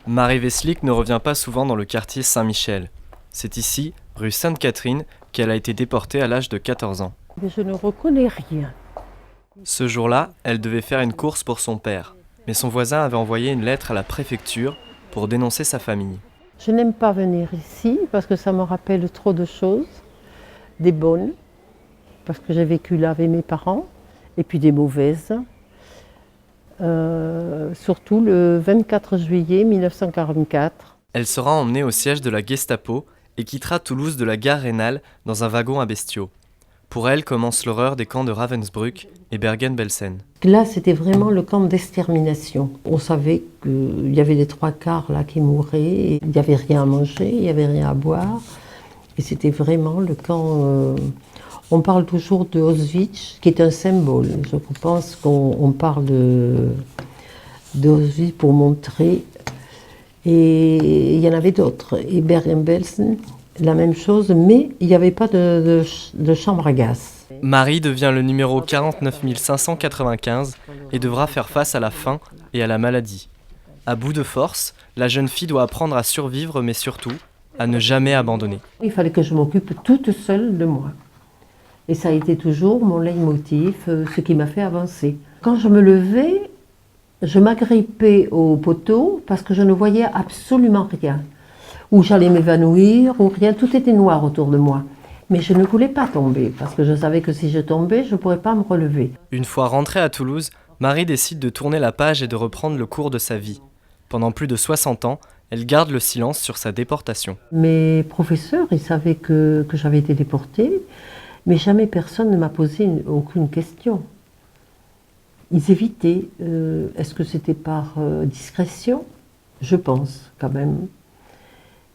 Marie Veslick ne revient pas souvent dans le quartier Saint-Michel. C'est ici, rue Sainte-Catherine, qu'elle a été déportée à l'âge de 14 ans. Mais je ne reconnais rien. Ce jour-là, elle devait faire une course pour son père, mais son voisin avait envoyé une lettre à la préfecture pour dénoncer sa famille. Je n'aime pas venir ici parce que ça me rappelle trop de choses, des bonnes, parce que j'ai vécu là avec mes parents, et puis des mauvaises. Surtout le 24 juillet 1944. Elle sera emmenée au siège de la Gestapo et quittera Toulouse de la gare Rhénal dans un wagon à bestiaux. Pour elle commence l'horreur des camps de Ravensbrück et Bergen-Belsen. Là, c'était vraiment le camp d'extermination. On savait qu'il y avait les 3/4 là qui mouraient, il n'y avait rien à manger, il n'y avait rien à boire. Et c'était vraiment le camp... on parle toujours de Auschwitz, qui est un symbole. Je pense qu'on parle de Auschwitz pour montrer. Et il y en avait d'autres. Et Bergen-Belsen, la même chose, mais il n'y avait pas de chambre à gaz. Marie devient le numéro 49 595 et devra faire face à la faim et à la maladie. À bout de force, la jeune fille doit apprendre à survivre, mais surtout, à ne jamais abandonner. Il fallait que je m'occupe toute seule de moi. Et ça a été toujours mon leitmotiv, ce qui m'a fait avancer. Quand je me levais, je m'agrippais au poteau parce que je ne voyais absolument rien. Ou j'allais m'évanouir, ou rien, tout était noir autour de moi. Mais je ne voulais pas tomber, parce que je savais que si je tombais, je ne pourrais pas me relever. Une fois rentrée à Toulouse, Marie décide de tourner la page et de reprendre le cours de sa vie. Pendant plus de 60 ans, elle garde le silence sur sa déportation. Mes professeurs, ils savaient que j'avais été déportée, mais jamais personne ne m'a posé aucune question. Ils évitaient. Est-ce que c'était par discrétion? Je pense, quand même.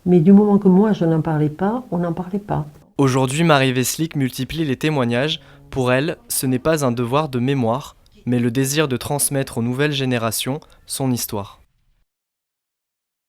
Mais du moment que moi, je n'en parlais pas, on n'en parlait pas. Aujourd'hui, Marie Veslick multiplie les témoignages. Pour elle, ce n'est pas un devoir de mémoire, mais le désir de transmettre aux nouvelles générations son histoire.